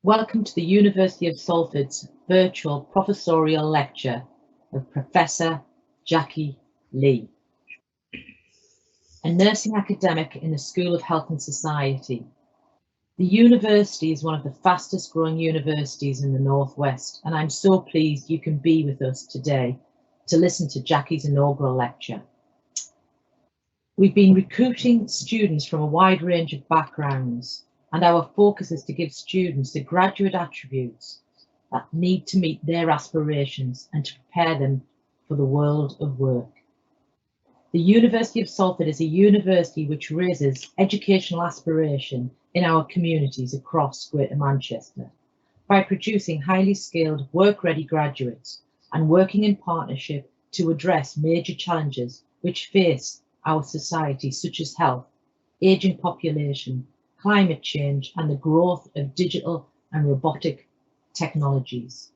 Welcome to the University of Salford's virtual professorial lecture of Professor Jackie Leigh, a nursing academic in the School of Health and Society. The university is one of the fastest growing universities in the Northwest, and I'm so pleased you can be with us today to listen to Jackie's inaugural lecture. We've been recruiting students from a wide range of backgrounds, and our focus is to give students the graduate attributes that need to meet their aspirations and to prepare them for the world of work. The University of Salford is a university which raises educational aspiration in our communities across Greater Manchester by producing highly skilled, work-ready graduates and working in partnership to address major challenges which face our society, such as health, ageing population, climate change, and the growth of digital and robotic technologies.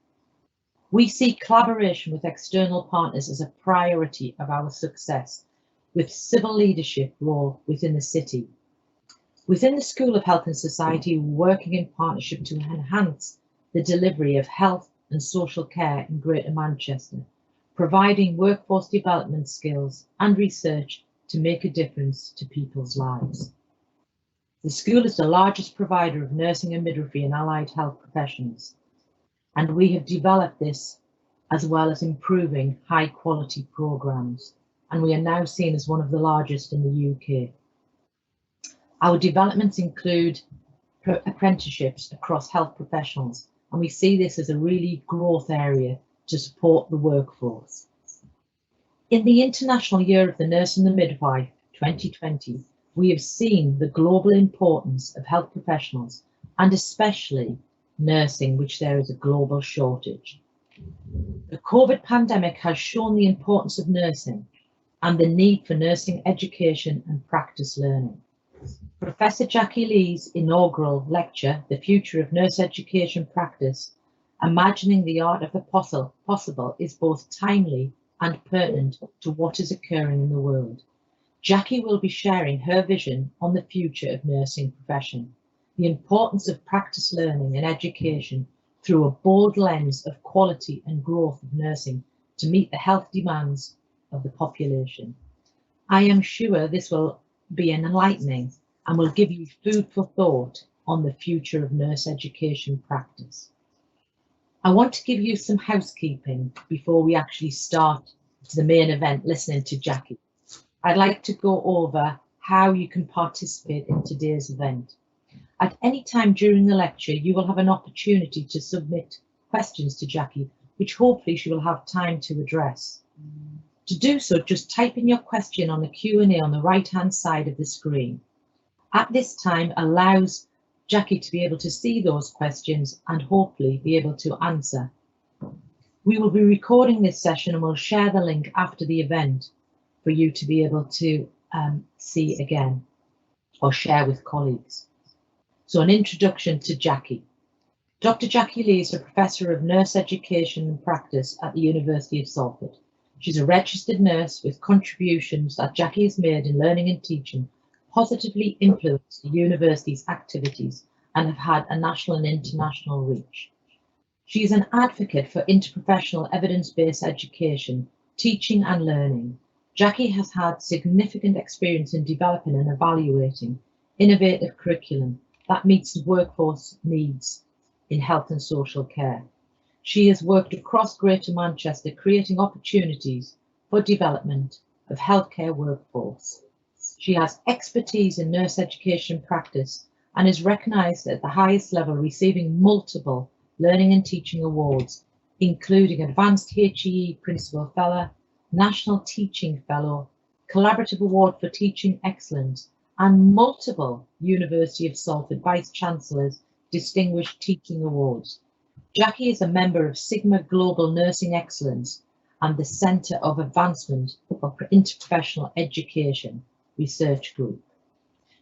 We see collaboration with external partners as a priority of our success, with civil leadership role within the city. Within the School of Health and Society, we're working in partnership to enhance the delivery of health and social care in Greater Manchester, providing workforce development skills and research to make a difference to people's lives. The school is the largest provider of nursing and midwifery and allied health professions, and we have developed this as well as improving high quality programmes, and we are now seen as one of the largest in the UK. Our developments include apprenticeships across health professionals, and we see this as a really growth area to support the workforce. In the International Year of the Nurse and the Midwife 2020, we have seen the global importance of health professionals and especially nursing, which there is a global shortage. The COVID pandemic has shown the importance of nursing and the need for nursing education and practice learning. Professor Jackie Leigh's inaugural lecture, The Future of Nurse Education Practice, Imagining the Art of the Possible, is both timely and pertinent to what is occurring in the world. Jackie will be sharing her vision on the future of nursing profession, the importance of practice learning and education through a bold lens of quality and growth of nursing to meet the health demands of the population. I am sure this will be enlightening and will give you food for thought on the future of nurse education practice. I want to give you some housekeeping before we actually start the main event listening to Jackie. I'd like to go over how you can participate in today's event. At any time during the lecture, you will have an opportunity to submit questions to Jackie, which hopefully she will have time to address. To do so, just type in your question on the Q&A on the right-hand side of the screen. At this time, allows Jackie to be able to see those questions and hopefully be able to answer. We will be recording this session and we'll share the link after the event for you to be able to see again or share with colleagues. So an introduction to Jackie. Dr. Jackie Leigh is a Professor of Nurse Education and Practice at the University of Salford. She's a registered nurse with contributions that Jackie has made in learning and teaching positively influenced the university's activities and have had a national and international reach. She is an advocate for interprofessional evidence-based education, teaching and learning. Jackie has had significant experience in developing and evaluating innovative curriculum that meets the workforce needs in health and social care. She has worked across Greater Manchester, creating opportunities for development of healthcare workforce. She has expertise in nurse education practice and is recognised at the highest level, receiving multiple Learning and Teaching Awards, including Advanced HEE Principal Fellow, National Teaching Fellow, Collaborative Award for Teaching Excellence, and multiple University of Salford Vice-Chancellors Distinguished Teaching Awards. Jackie is a member of Sigma Global Nursing Excellence and the Centre of Advancement for Interprofessional Education Research Group.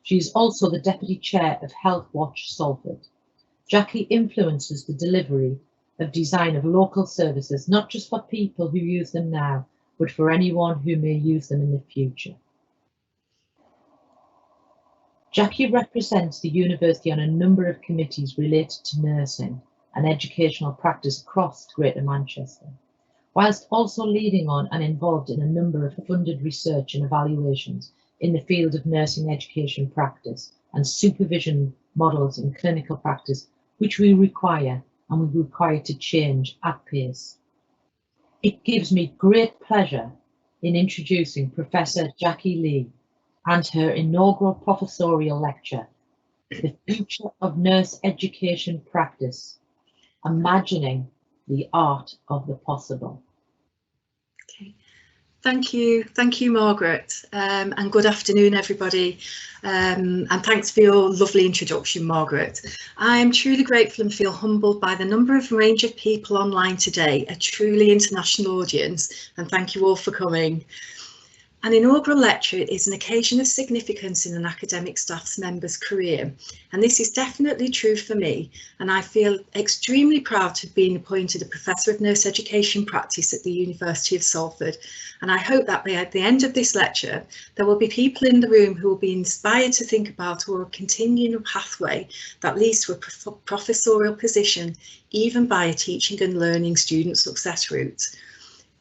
She is also the Deputy Chair of Health Watch Salford. Jackie influences the delivery of design of local services, not just for people who use them now, but for anyone who may use them in the future. Jackie represents the university on a number of committees related to nursing and educational practice across Greater Manchester, whilst also leading on and involved in a number of funded research and evaluations in the field of nursing education practice and supervision models in clinical practice, which we require and we require to change at pace. It gives me great pleasure in introducing Professor Jackie Leigh and her inaugural professorial lecture, The Future of Nurse Education Practice, Imagining the Art of the Possible. Okay. Thank you, Margaret, and good afternoon, everybody, and thanks for your lovely introduction, Margaret. I'm truly grateful and feel humbled by the number of range of people online today, a truly international audience, and thank you all for coming. An inaugural lecture is an occasion of significance in an academic staff member's career, and this is definitely true for me, and I feel extremely proud to have been appointed a Professor of Nurse Education Practice at the University of Salford, and I hope that at the end of this lecture there will be people in the room who will be inspired to think about or continue a pathway that leads to a professorial position, even by a teaching and learning student success route.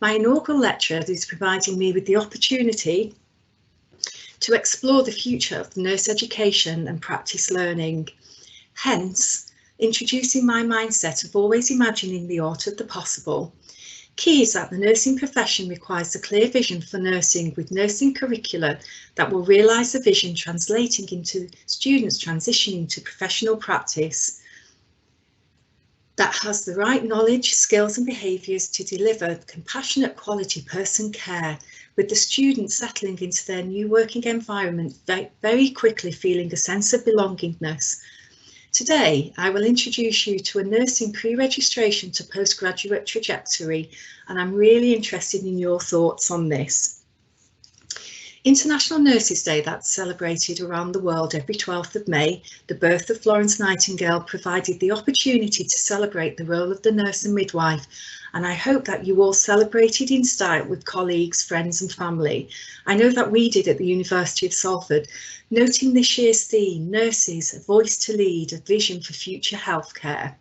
My inaugural lecture is providing me with the opportunity to explore the future of nurse education and practice learning, hence introducing my mindset of always imagining the art of the possible. Key is that the nursing profession requires a clear vision for nursing, with nursing curricula that will realise the vision translating into students transitioning to professional practice that has the right knowledge, skills and behaviours to deliver compassionate quality person care, with the students settling into their new working environment very quickly feeling a sense of belongingness. Today, I will introduce you to a nursing pre-registration to postgraduate trajectory, and I'm really interested in your thoughts on this. International Nurses Day, that's celebrated around the world every 12th of May, the birth of Florence Nightingale provided the opportunity to celebrate the role of the nurse and midwife, and I hope that you all celebrated in style with colleagues, friends and family. I know that we did at the University of Salford, noting this year's theme, Nurses, a Voice to Lead, a Vision for Future Healthcare.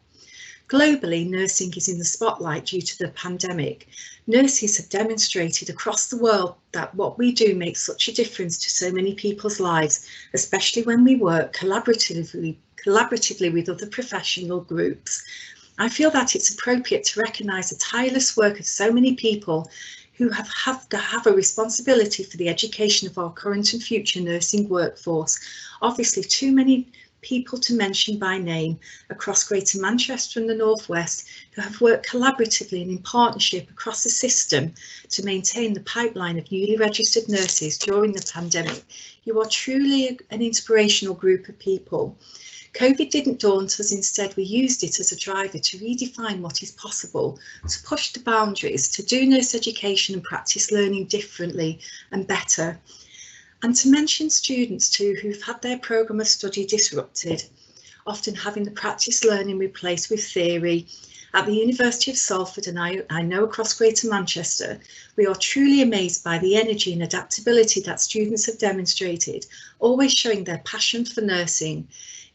Globally, nursing is in the spotlight due to the pandemic. Nurses have demonstrated across the world that what we do makes such a difference to so many people's lives, especially when we work collaboratively with other professional groups. I feel that it's appropriate to recognise the tireless work of so many people who have to have a responsibility for the education of our current and future nursing workforce. Obviously, too many people to mention by name across Greater Manchester and the North West who have worked collaboratively and in partnership across the system to maintain the pipeline of newly registered nurses during the pandemic. You are truly an inspirational group of people. COVID didn't daunt us, instead we used it as a driver to redefine what is possible, to push the boundaries, to do nurse education and practice learning differently and better. And to mention students too who've had their programme of study disrupted, often having the practice learning replaced with theory. At the University of Salford, and I know across Greater Manchester, we are truly amazed by the energy and adaptability that students have demonstrated, always showing their passion for nursing.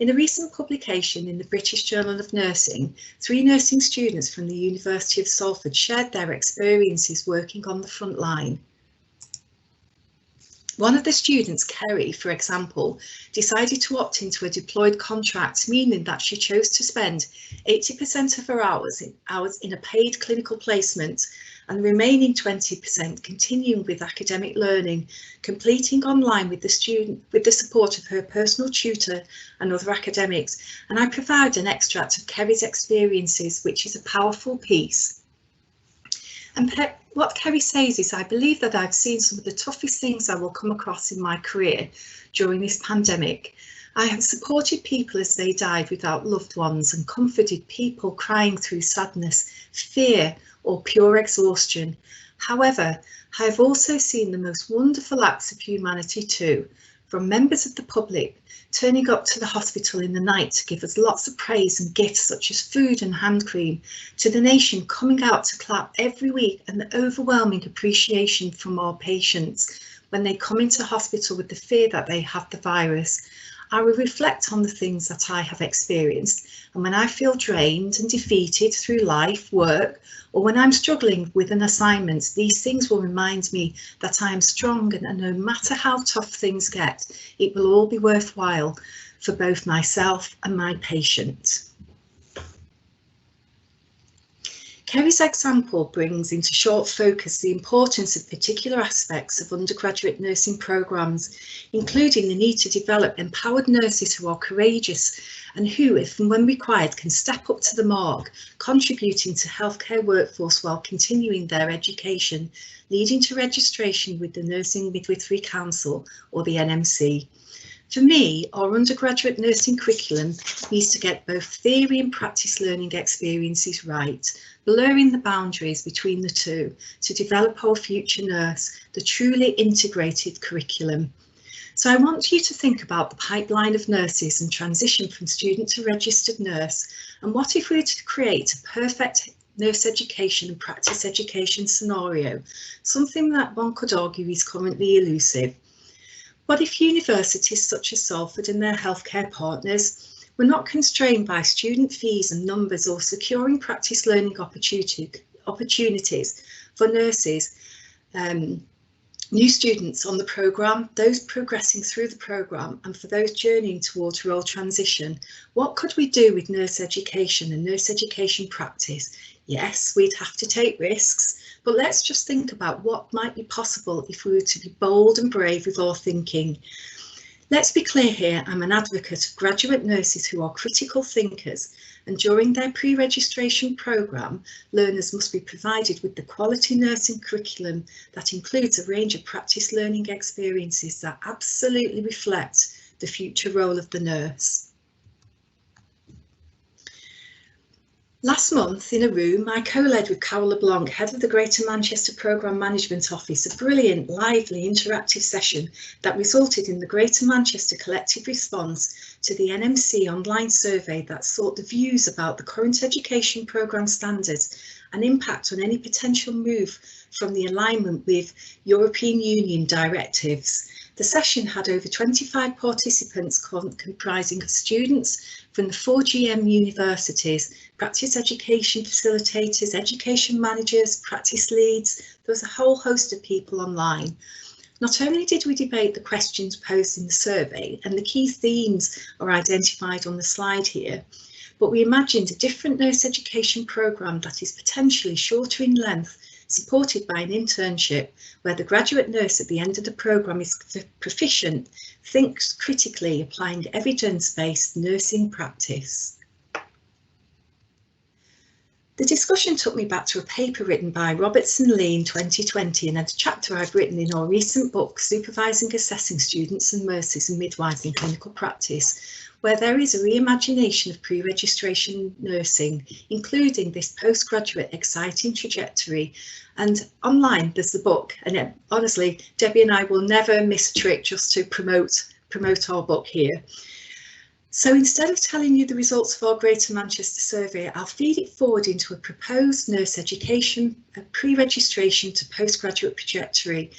In a recent publication in the British Journal of Nursing, 3 nursing students from the University of Salford shared their experiences working on the front line. One of the students, Kerry, for example, decided to opt into a deployed contract, meaning that she chose to spend 80% of her hours in a paid clinical placement and the remaining 20% continuing with academic learning, completing online with the support of her personal tutor and other academics. And I provide an extract of Kerry's experiences, which is a powerful piece. And what Kerry says is, I believe that I've seen some of the toughest things I will come across in my career during this pandemic. I have supported people as they died without loved ones and comforted people crying through sadness, fear or pure exhaustion. However, I have also seen the most wonderful acts of humanity too, from members of the public turning up to the hospital in the night to give us lots of praise and gifts such as food and hand cream, to the nation coming out to clap every week, and the overwhelming appreciation from our patients when they come into hospital with the fear that they have the virus. I will reflect on the things that I have experienced, and when I feel drained and defeated through life, work, or when I'm struggling with an assignment, these things will remind me that I am strong, and no matter how tough things get, it will all be worthwhile for both myself and my patient. Kerry's example brings into short focus the importance of particular aspects of undergraduate nursing programmes, including the need to develop empowered nurses who are courageous and who, if and when required, can step up to the mark, contributing to healthcare workforce while continuing their education, leading to registration with the Nursing Midwifery Council, or the NMC. For me, our undergraduate nursing curriculum needs to get both theory and practice learning experiences right, blurring the boundaries between the two to develop our future nurse, the truly integrated curriculum. So I want you to think about the pipeline of nurses and transition from student to registered nurse, and what if we were to create a perfect nurse education and practice education scenario, something that one could argue is currently elusive. What if universities such as Salford and their healthcare partners were not constrained by student fees and numbers, or securing practice learning opportunities for nurses, new students on the programme, those progressing through the programme, and for those journeying towards role transition? What could we do with nurse education and nurse education practice? Yes, we'd have to take risks, but let's just think about what might be possible if we were to be bold and brave with our thinking. Let's be clear here, I'm an advocate of graduate nurses who are critical thinkers, and during their pre-registration programme, learners must be provided with the quality nursing curriculum that includes a range of practice learning experiences that absolutely reflect the future role of the nurse. Last month in a room, I co-led with Carol LeBlanc, head of the Greater Manchester Programme Management Office, a brilliant, lively, interactive session that resulted in the Greater Manchester collective response to the NMC online survey that sought the views about the current education programme standards and impact on any potential move from the alignment with European Union directives. The session had over 25 participants comprising of students from the 4 GM universities, practice education facilitators, education managers, practice leads. There was a whole host of people online. Not only did we debate the questions posed in the survey, and the key themes are identified on the slide here, but we imagined a different nurse education programme that is potentially shorter in length, supported by an internship where the graduate nurse at the end of the programme is proficient, thinks critically, applying evidence-based nursing practice. The discussion took me back to a paper written by Robertson Leigh in 2020, and a chapter I've written in our recent book, Supervising Assessing Students and Nurses and Midwives in Clinical Practice, where there is a reimagination of pre-registration nursing, including this postgraduate exciting trajectory. And online there's the book, and honestly, Debbie and I will never miss a trick just to promote our book here. So instead of telling you the results of our Greater Manchester survey, I'll feed it forward into a proposed nurse education, pre-registration to postgraduate trajectory.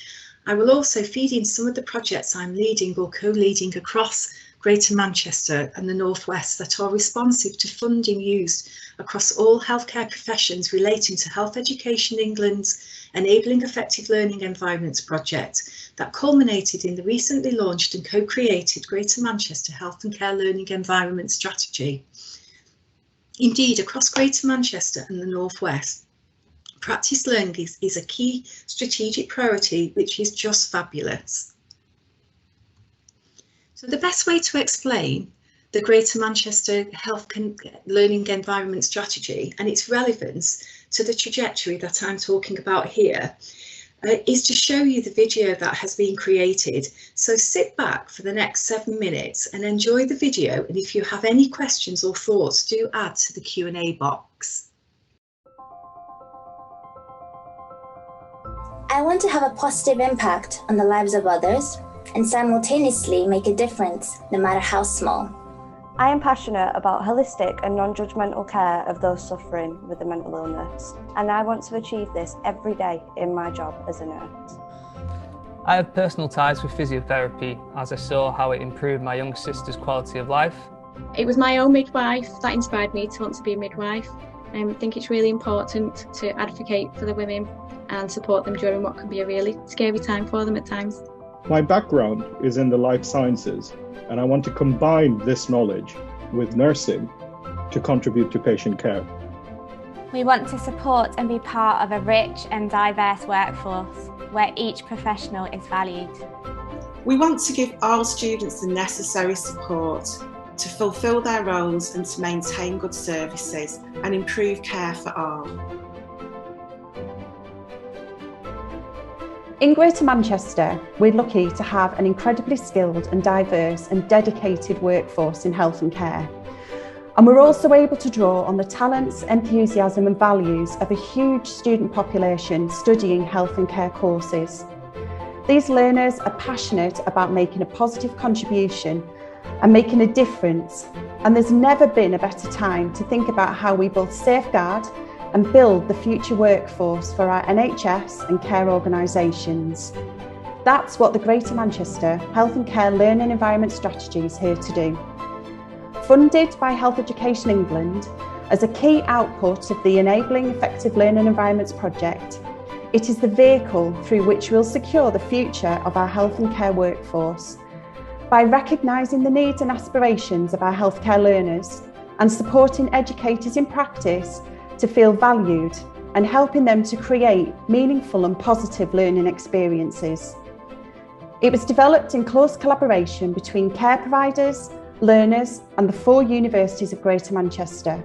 I will also feed in some of the projects I'm leading or co-leading across Greater Manchester and the North West that are responsive to funding used across all healthcare professions relating to Health Education England's Enabling Effective Learning Environments project that culminated in the recently launched and co-created Greater Manchester Health and Care Learning Environment Strategy. Indeed, across Greater Manchester and the North West, practice learning is a key strategic priority, which is just fabulous. So the best way to explain the Greater Manchester Health Learning Environment Strategy and its relevance to the trajectory that I'm talking about here is to show you the video that has been created. So sit back for the next 7 minutes and enjoy the video, and if you have any questions or thoughts, do add to the Q&A box. I want to have a positive impact on the lives of others and simultaneously make a difference, no matter how small. I am passionate about holistic and non-judgmental care of those suffering with a mental illness, and I want to achieve this every day in my job as a nurse. I have personal ties with physiotherapy as I saw how it improved my young sister's quality of life. It was my own midwife that inspired me to want to be a midwife. I think it's really important to advocate for the women and support them during what can be a really scary time for them at times. My background is in the life sciences, and I want to combine this knowledge with nursing to contribute to patient care. We want to support and be part of a rich and diverse workforce where each professional is valued. We want to give all students the necessary support to fulfil their roles and to maintain good services and improve care for all. In Greater Manchester, we're lucky to have an incredibly skilled and diverse and dedicated workforce in health and care. And we're also able to draw on the talents, enthusiasm and values of a huge student population studying health and care courses. These learners are passionate about making a positive contribution and making a difference, and there's never been a better time to think about how we both safeguard and build the future workforce for our NHS and care organisations. That's what the Greater Manchester Health and Care Learning Environment Strategy is here to do. Funded by Health Education England as a key output of the Enabling Effective Learning Environments project, it is the vehicle through which we'll secure the future of our health and care workforce by recognising the needs and aspirations of our healthcare learners and supporting educators in practice to feel valued and helping them to create meaningful and positive learning experiences. It was developed in close collaboration between care providers, learners and the 4 universities of Greater Manchester.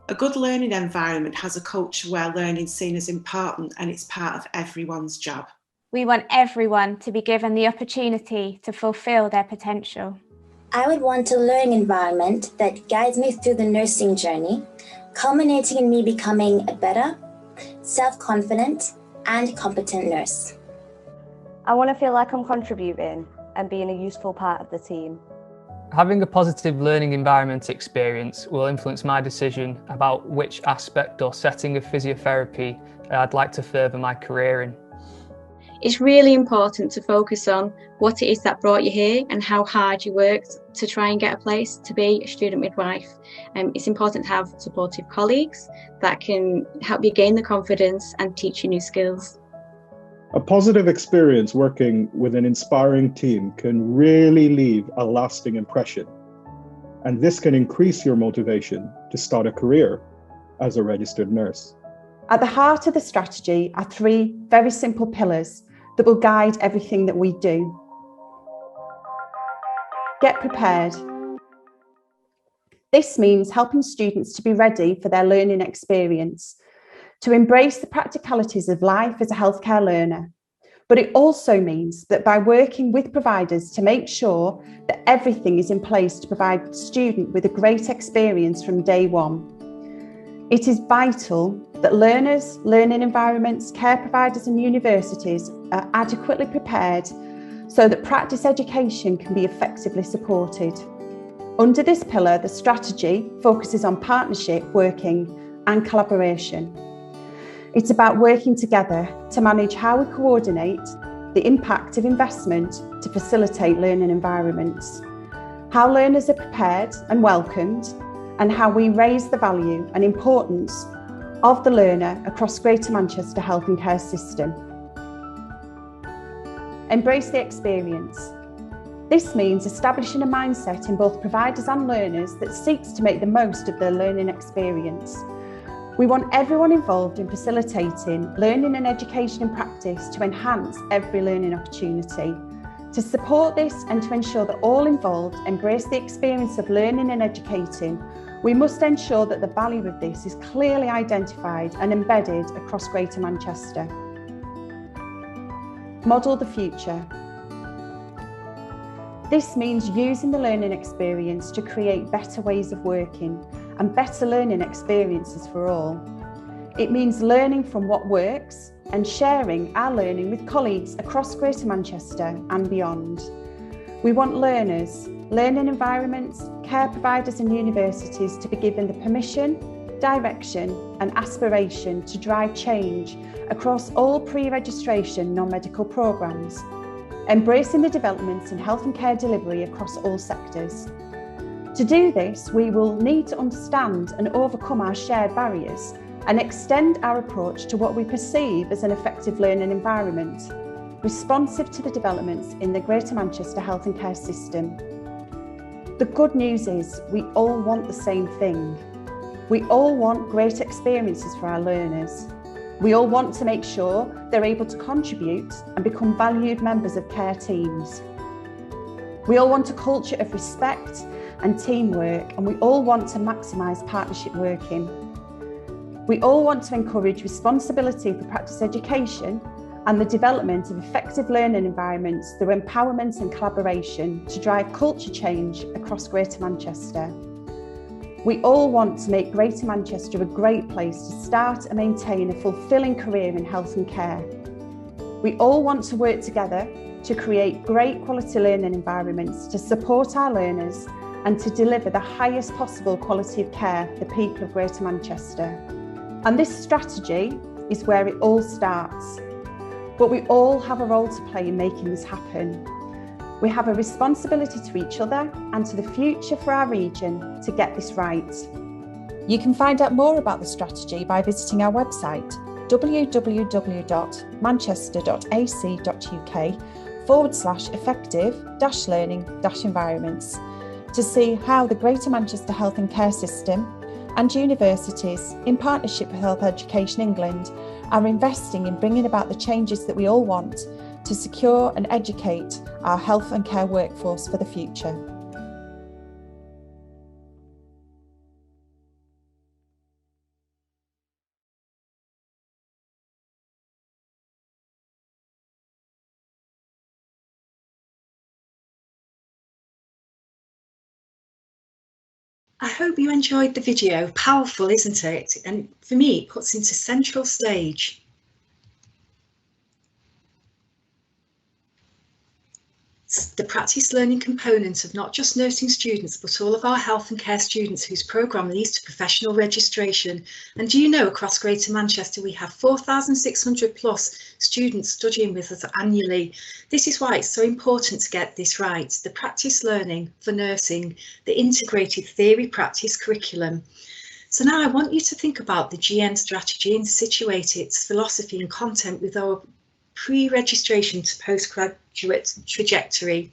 A good learning environment has a culture where learning is seen as important and it's part of everyone's job. We want everyone to be given the opportunity to fulfil their potential. I would want a learning environment that guides me through the nursing journey, culminating in me becoming a better, self-confident and competent nurse. I want to feel like I'm contributing and being a useful part of the team. Having a positive learning environment experience will influence my decision about which aspect or setting of physiotherapy I'd like to further my career in. It's really important to focus on what it is that brought you here and how hard you worked to try and get a place to be a student midwife. It's important to have supportive colleagues that can help you gain the confidence and teach you new skills. A positive experience working with an inspiring team can really leave a lasting impression, and this can increase your motivation to start a career as a registered nurse. At the heart of the strategy are 3 very simple pillars that will guide everything that we do. Get prepared. This means helping students to be ready for their learning experience, to embrace the practicalities of life as a healthcare learner. But it also means that by working with providers to make sure that everything is in place to provide the student with a great experience from day one. It is vital that learners, learning environments, care providers and universities are adequately prepared so that practice education can be effectively supported. Under this pillar, the strategy focuses on partnership, working and collaboration. It's about working together to manage how we coordinate the impact of investment to facilitate learning environments, how learners are prepared and welcomed, and how we raise the value and importance of the learner across Greater Manchester Health and Care System. Embrace the experience. This means establishing a mindset in both providers and learners that seeks to make the most of their learning experience. We want everyone involved in facilitating learning and education in practice to enhance every learning opportunity. To support this and to ensure that all involved embrace the experience of learning and educating, we must ensure that the value of this is clearly identified and embedded across Greater Manchester. Model the future. This means using the learning experience to create better ways of working and better learning experiences for all. It means learning from what works and sharing our learning with colleagues across Greater Manchester and beyond. We want learners, learning environments, care providers and universities to be given the permission, direction and aspiration to drive change across all pre-registration non-medical programmes, embracing the developments in health and care delivery across all sectors. To do this, we will need to understand and overcome our shared barriers and extend our approach to what we perceive as an effective learning environment, responsive to the developments in the Greater Manchester health and care system. The good news is we all want the same thing. We all want great experiences for our learners. We all want to make sure they're able to contribute and become valued members of care teams. We all want a culture of respect and teamwork, and we all want to maximise partnership working. We all want to encourage responsibility for practice education and the development of effective learning environments through empowerment and collaboration to drive culture change across Greater Manchester. We all want to make Greater Manchester a great place to start and maintain a fulfilling career in health and care. We all want to work together to create great quality learning environments to support our learners and to deliver the highest possible quality of care for the people of Greater Manchester. And this strategy is where it all starts. But we all have a role to play in making this happen. We have a responsibility to each other and to the future for our region to get this right. You can find out more about the strategy by visiting our website www.manchester.ac.uk/effective-learning-environments to see how the Greater Manchester Health and Care System and universities, in partnership with Health Education England, are investing in bringing about the changes that we all want to secure and educate our health and care workforce for the future. I hope you enjoyed the video. Powerful, isn't it? And for me, it puts into central stage. The practice learning component of not just nursing students, but all of our health and care students whose programme leads to professional registration. And do you know, across Greater Manchester, we have 4,600 plus students studying with us annually. This is why it's so important to get this right. The practice learning for nursing, the integrated theory practice curriculum. So now I want you to think about the GN strategy and situate its philosophy and content with our pre-registration to postgraduate trajectory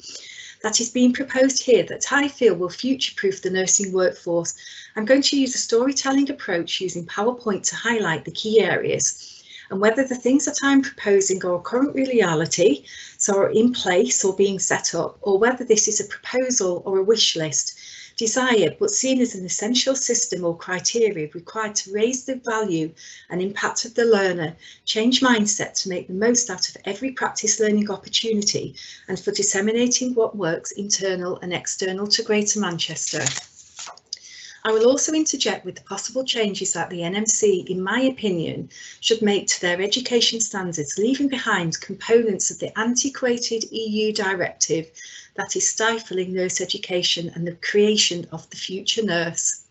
that is being proposed here that I feel will future-proof the nursing workforce. I'm going to use a storytelling approach using PowerPoint to highlight the key areas and whether the things that I'm proposing are a current reality, so are in place or being set up, or whether this is a proposal or a wish list, desired but seen as an essential system or criteria required to raise the value and impact of the learner, change mindset to make the most out of every practice learning opportunity, and for disseminating what works internal and external to Greater Manchester. I will also interject with the possible changes that the NMC, in my opinion, should make to their education standards, leaving behind components of the antiquated EU directive that is stifling nurse education and the creation of the future nurse.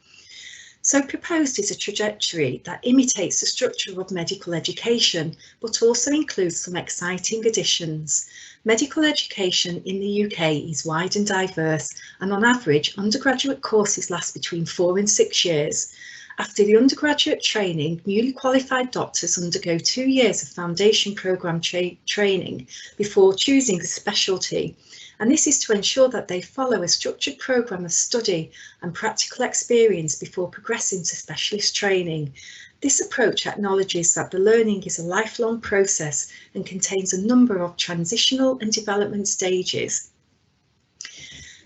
So proposed is a trajectory that imitates the structure of medical education, but also includes some exciting additions. Medical education in the UK is wide and diverse, and on average, undergraduate courses last between 4 and 6 years. After the undergraduate training, newly qualified doctors undergo 2 years of foundation programme training before choosing a specialty. And this is to ensure that they follow a structured programme of study and practical experience before progressing to specialist training. This approach acknowledges that the learning is a lifelong process and contains a number of transitional and development stages.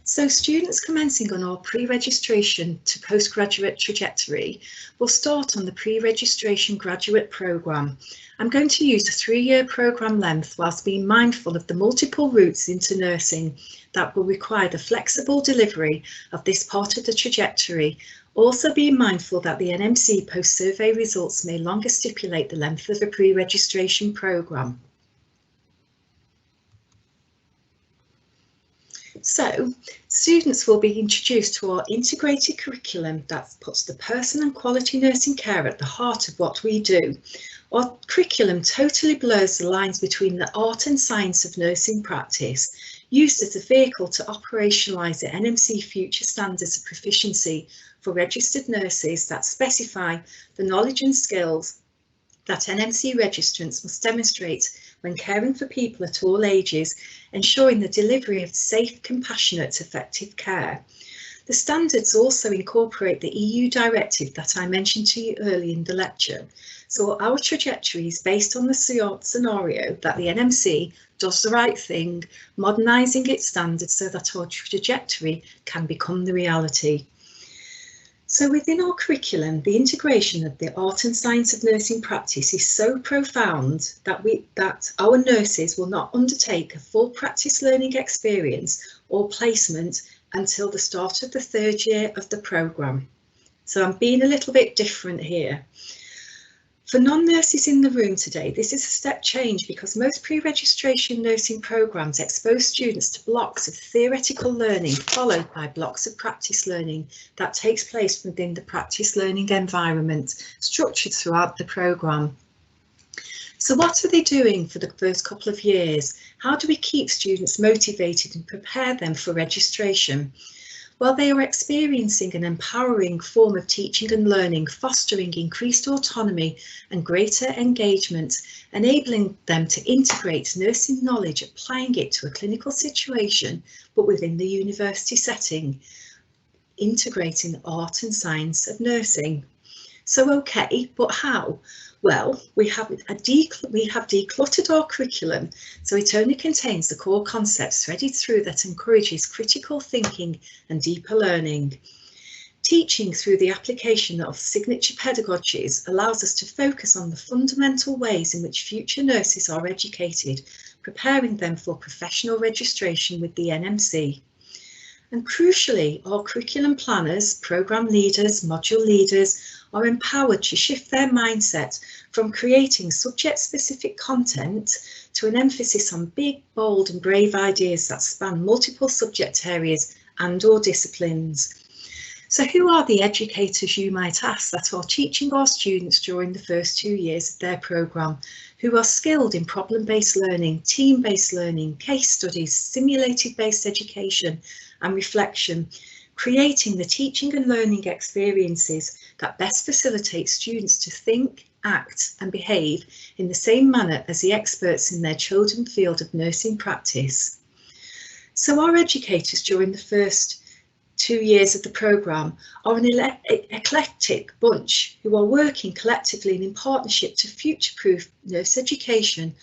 So students commencing on our pre-registration to postgraduate trajectory will start on the pre-registration graduate programme. I'm going to use a 3-year programme length whilst being mindful of the multiple routes into nursing that will require the flexible delivery of this part of the trajectory. Also being mindful that the NMC post-survey results may longer stipulate the length of a pre-registration programme. So, students will be introduced to our integrated curriculum that puts the person and quality nursing care at the heart of what we do. Our curriculum totally blurs the lines between the art and science of nursing practice, used as a vehicle to operationalise the NMC future standards of proficiency for registered nurses that specify the knowledge and skills that NMC registrants must demonstrate when caring for people at all ages, ensuring the delivery of safe, compassionate, effective care. The standards also incorporate the EU directive that I mentioned to you earlier in the lecture. So our trajectory is based on the scenario that the NMC does the right thing, modernising its standards so that our trajectory can become the reality. So within our curriculum, the integration of the art and science of nursing practice is so profound that our nurses will not undertake a full practice learning experience or placement until the start of the 3rd year of the programme. So I'm being a little bit different here. For non-nurses in the room today, this is a step change because most pre-registration nursing programmes expose students to blocks of theoretical learning followed by blocks of practice learning that takes place within the practice learning environment structured throughout the programme. So what are they doing for the first couple of years? How do we keep students motivated and prepare them for registration? Well, they are experiencing an empowering form of teaching and learning, fostering increased autonomy and greater engagement, enabling them to integrate nursing knowledge, applying it to a clinical situation, but within the university setting, integrating the art and science of nursing. So, okay, but how? Well, we have decluttered our curriculum, so it only contains the core concepts threaded through that encourages critical thinking and deeper learning. Teaching through the application of signature pedagogies allows us to focus on the fundamental ways in which future nurses are educated, preparing them for professional registration with the NMC. And crucially, our curriculum planners, programme leaders, module leaders are empowered to shift their mindset from creating subject-specific content to an emphasis on big, bold and brave ideas that span multiple subject areas and/or disciplines. So who are the educators, you might ask, that are teaching our students during the first 2 years of their programme, who are skilled in problem-based learning, team-based learning, case studies, simulated-based education and reflection, creating the teaching and learning experiences that best facilitate students to think, act and behave in the same manner as the experts in their chosen field of nursing practice. So our educators during the first 2 years of the programme are an eclectic bunch who are working collectively and in partnership to future-proof nurse education.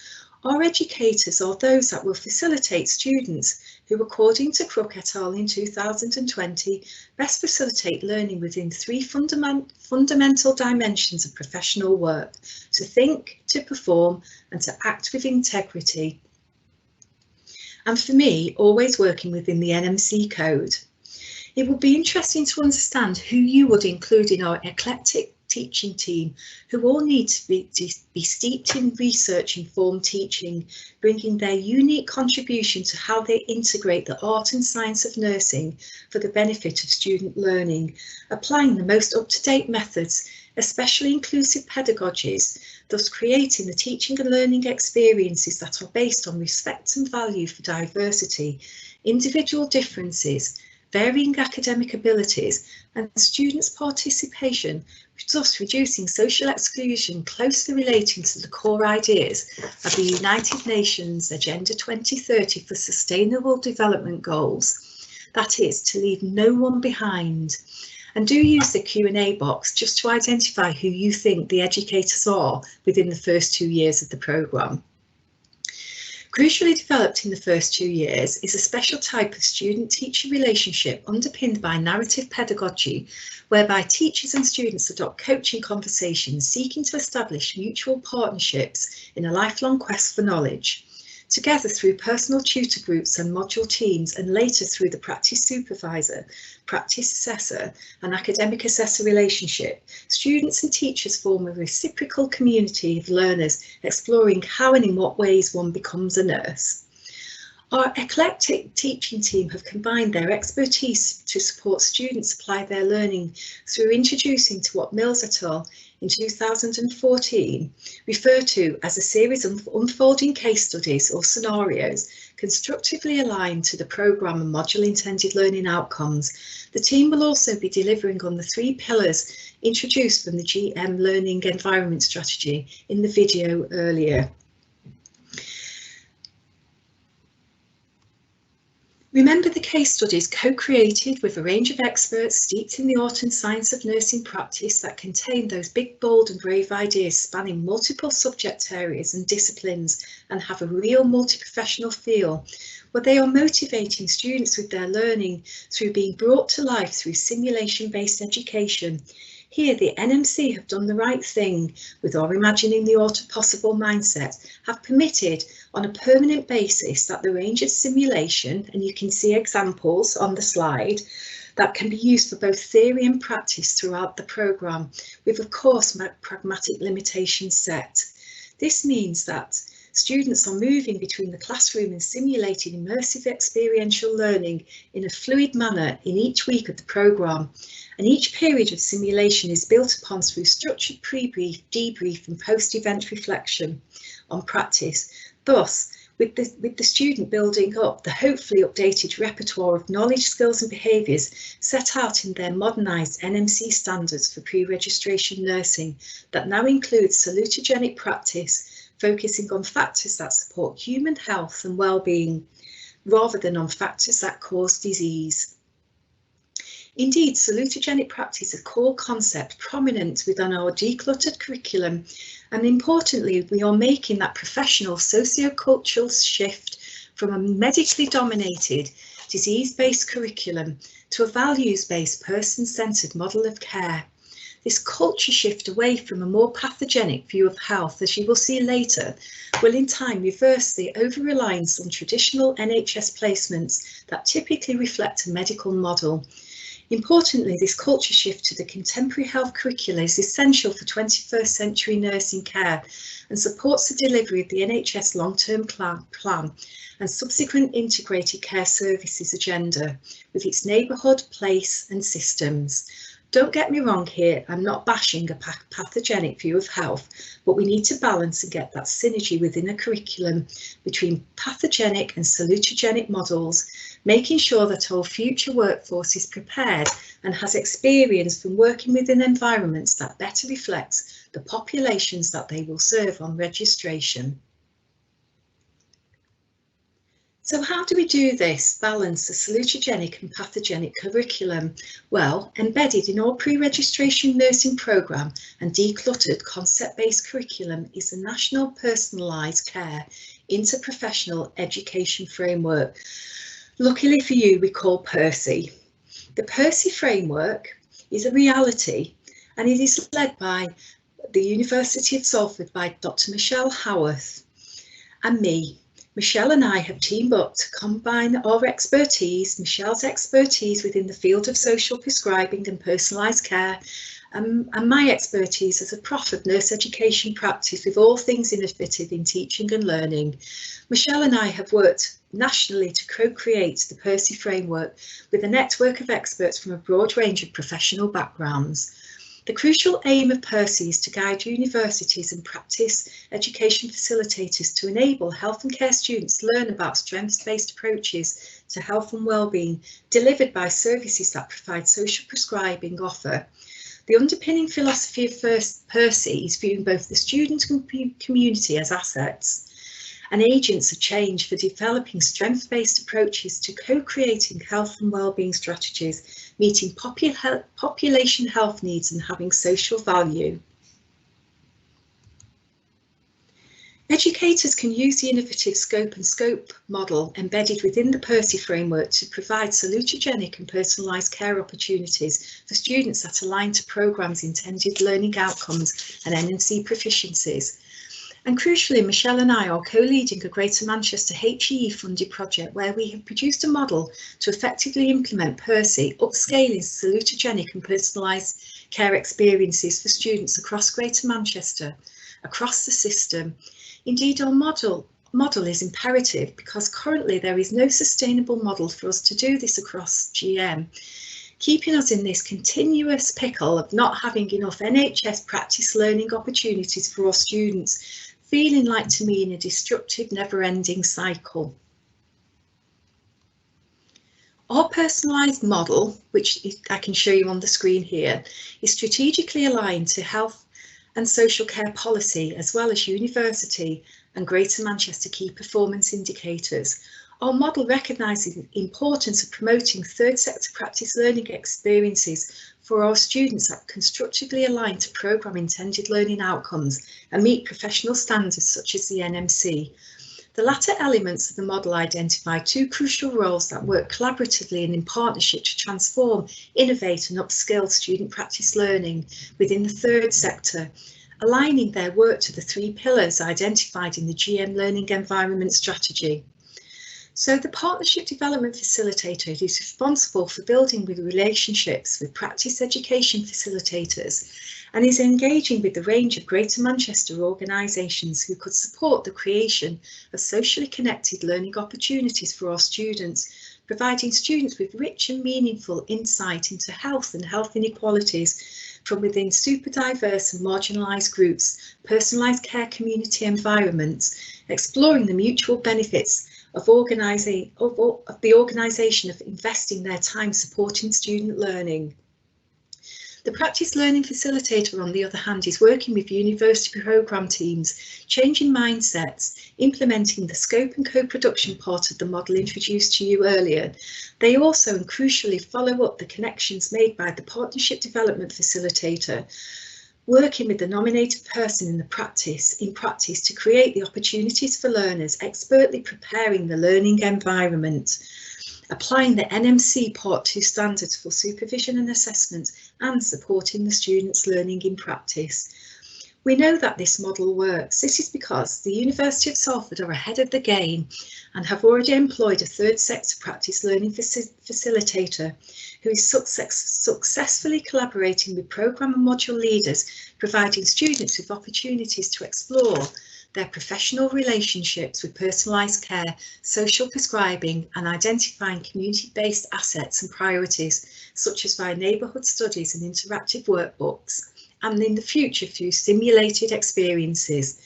Our educators are those that will facilitate students who, according to Crook et al. In 2020, best facilitate learning within 3 fundamental dimensions of professional work: to think, to perform, and to act with integrity. And for me, always working within the NMC code. It would be interesting to understand who you would include in our eclectic teaching team, who all need to be steeped in research-informed teaching, bringing their unique contribution to how they integrate the art and science of nursing for the benefit of student learning, applying the most up-to-date methods, especially inclusive pedagogies, thus creating the teaching and learning experiences that are based on respect and value for diversity, individual differences, varying academic abilities and students' participation, thus reducing social exclusion, closely relating to the core ideas of the United Nations Agenda 2030 for Sustainable Development Goals, that is, to leave no one behind. And do use the Q&A box just to identify who you think the educators are within the first 2 years of the programme. Crucially developed in the first 2 years is a special type of student-teacher relationship underpinned by narrative pedagogy, whereby teachers and students adopt coaching conversations seeking to establish mutual partnerships in a lifelong quest for knowledge. Together through personal tutor groups and module teams, and later through the practice supervisor, practice assessor and academic assessor relationship, students and teachers form a reciprocal community of learners exploring how and in what ways one becomes a nurse. Our eclectic teaching team have combined their expertise to support students apply their learning through introducing to what Mills et al. In 2014 referred to as a series of unfolding case studies or scenarios constructively aligned to the programme and module intended learning outcomes. The team will also be delivering on the 3 pillars introduced from the GM Learning Environment Strategy in the video earlier. Remember the case studies co-created with a range of experts steeped in the art and science of nursing practice that contain those big, bold and brave ideas spanning multiple subject areas and disciplines and have a real multi-professional feel, where they are motivating students with their learning through being brought to life through simulation-based education. Here, the NMC have done the right thing with our imagining the art of possible mindset, have permitted on a permanent basis that the range of simulation, and you can see examples on the slide, that can be used for both theory and practice throughout the programme, with of course pragmatic limitations set. This means that students are moving between the classroom and simulated immersive experiential learning in a fluid manner in each week of the programme. And each period of simulation is built upon through structured pre-brief, debrief and post-event reflection on practice. Thus, with the student building up the hopefully updated repertoire of knowledge, skills and behaviours set out in their modernised NMC standards for pre-registration nursing that now includes salutogenic practice, focusing on factors that support human health and well-being, rather than on factors that cause disease. Indeed, salutogenic practice is a core concept prominent within our decluttered curriculum, and importantly, we are making that professional socio-cultural shift from a medically dominated, disease-based curriculum to a values-based, person-centred model of care. This culture shift away from a more pathogenic view of health, as you will see later, will in time reverse the over-reliance on traditional NHS placements that typically reflect a medical model. Importantly, this culture shift to the contemporary health curricula is essential for 21st century nursing care and supports the delivery of the NHS long-term plan and subsequent integrated care services agenda with its neighbourhood, place and systems. Don't get me wrong here, I'm not bashing a pathogenic view of health, but we need to balance and get that synergy within a curriculum between pathogenic and salutogenic models, making sure that our future workforce is prepared and has experience from working within environments that better reflects the populations that they will serve on registration. So how do we do this, balance the salutogenic and pathogenic curriculum? Well, embedded in our pre-registration nursing programme and decluttered concept-based curriculum is the National Personalised Care Interprofessional Education Framework. Luckily for you, we call PERSI. The PERSI framework is a reality and it is led by the University of Salford by Dr. Michelle Howarth and me. Michelle and I have teamed up to combine our expertise, Michelle's expertise within the field of social prescribing and personalised care, and my expertise as a prof of nurse education practice with all things innovative in teaching and learning. Michelle and I have worked nationally to co-create the PERSI framework with a network of experts from a broad range of professional backgrounds. The crucial aim of PERSI is to guide universities and practice education facilitators to enable health and care students to learn about strengths-based approaches to health and well-being delivered by services that provide social prescribing offer. The underpinning philosophy of PERSI is viewing both the student and community as assets and agents of change for developing strengths-based approaches to co-creating health and well-being strategies, meeting population health needs and having social value. Educators can use the innovative scope and scope model embedded within the PERSI framework to provide salutogenic and personalised care opportunities for students that align to programmes' intended learning outcomes and NMC proficiencies. And crucially, Michelle and I are co-leading a Greater Manchester HEE funded project where we have produced a model to effectively implement PERSI, upscaling salutogenic and personalised care experiences for students across Greater Manchester, across the system. Indeed, our model model is imperative because currently there is no sustainable model for us to do this across GM, keeping us in this continuous pickle of not having enough NHS practice learning opportunities for our students, feeling like to me in a destructive, never-ending cycle. Our personalised model, which I can show you on the screen here, is strategically aligned to health and social care policy, as well as university and Greater Manchester key performance indicators. Our model recognises the importance of promoting third sector practice learning experiences for our students that constructively align to programme intended learning outcomes and meet professional standards such as the NMC. The latter elements of the model identify two crucial roles that work collaboratively and in partnership to transform, innovate and upskill student practice learning within the third sector, aligning their work to the three pillars identified in the GM Learning Environment Strategy. So the Partnership Development Facilitator is responsible for building with relationships with practice education facilitators and is engaging with the range of Greater Manchester organisations who could support the creation of socially connected learning opportunities for our students, providing students with rich and meaningful insight into health and health inequalities from within super diverse and marginalised groups, personalised care community environments, exploring the mutual benefits of the organisation of investing their time supporting student learning. The Practice Learning Facilitator, on the other hand, is working with university programme teams, changing mindsets, implementing the scope and co-production part of the model introduced to you earlier. They also and crucially follow up the connections made by the Partnership Development Facilitator, working with the nominated person in practice to create the opportunities for learners, expertly preparing the learning environment, applying the NMC Part 2 standards for supervision and assessment, and supporting the students' learning in practice. We know that this model works. This is because the University of Salford are ahead of the game and have already employed a third sector practice learning facilitator who is successfully collaborating with programme and module leaders, providing students with opportunities to explore their professional relationships with personalised care, social prescribing and identifying community-based assets and priorities, such as via neighbourhood studies and interactive workbooks, and in the future through simulated experiences.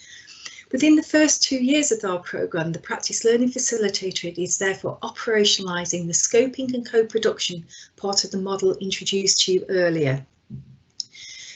Within the first 2 years of our programme, the Practice Learning Facilitator is therefore operationalising the scoping and co-production part of the model introduced to you earlier.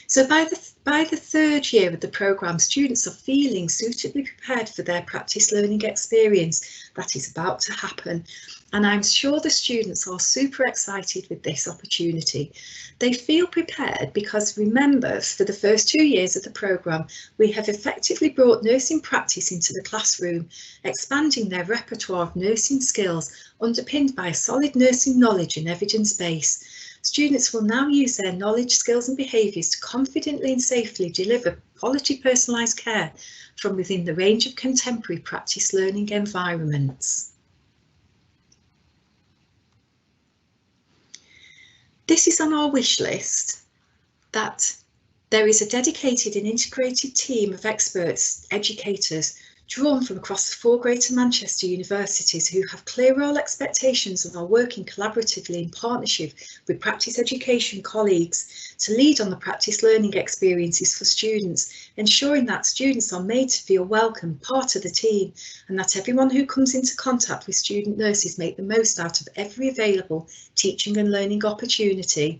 So by the third year of the programme, students are feeling suitably prepared for their practice learning experience that is about to happen. And I'm sure the students are super excited with this opportunity. They feel prepared because, remember, for the first 2 years of the programme, we have effectively brought nursing practice into the classroom, expanding their repertoire of nursing skills underpinned by a solid nursing knowledge and evidence base. Students will now use their knowledge, skills and behaviours to confidently and safely deliver quality personalised care from within the range of contemporary practice learning environments. This is on our wish list, that there is a dedicated and integrated team of experts, educators, drawn from across the 4 Greater Manchester universities who have clear role expectations and are working collaboratively in partnership with practice education colleagues to lead on the practice learning experiences for students, ensuring that students are made to feel welcome, part of the team, and that everyone who comes into contact with student nurses make the most out of every available teaching and learning opportunity.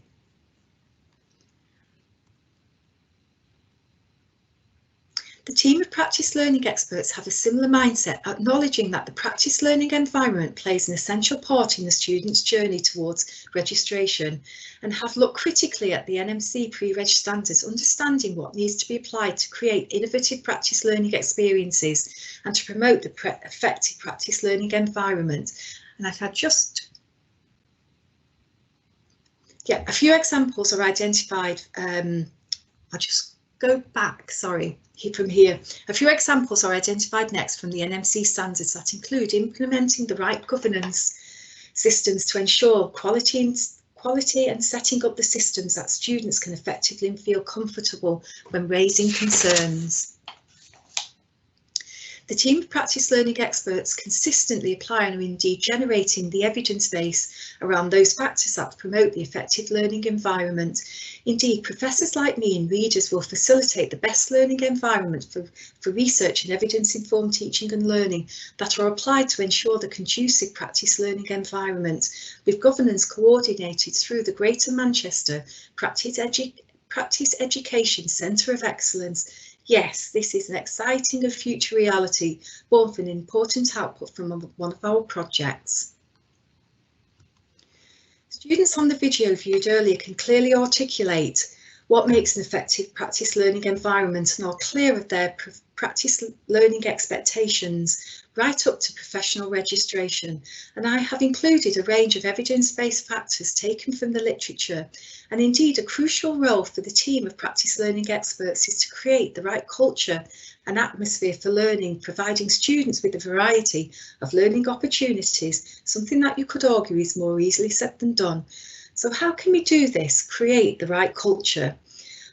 The team of practice learning experts have a similar mindset, acknowledging that the practice learning environment plays an essential part in the student's journey towards registration, and have looked critically at the Nmc Pre-Reg standards, understanding what needs to be applied to create innovative practice learning experiences and to promote the effective practice learning environment. And I've had a few examples are identified. I'll just go back, sorry, from here. A few examples are identified next from the NMC standards that include implementing the right governance systems to ensure quality and setting up the systems that students can effectively and feel comfortable when raising concerns. The team of practice learning experts consistently apply and are indeed generating the evidence base around those factors that promote the effective learning environment. Indeed, professors like me and readers will facilitate the best learning environment for research and evidence-informed teaching and learning that are applied to ensure the conducive practice learning environment, with governance coordinated through the Greater Manchester Practice Education Centre of Excellence. Yes, this is an exciting and future reality, born from an important output from one of our projects. Students on the video viewed earlier can clearly articulate what makes an effective practice learning environment and are clear of their practice learning expectations right up to professional registration. And I have included a range of evidence-based factors taken from the literature, and indeed a crucial role for the team of practice learning experts is to create the right culture and atmosphere for learning, providing students with a variety of learning opportunities, something that you could argue is more easily said than done. So how can we do this, create the right culture?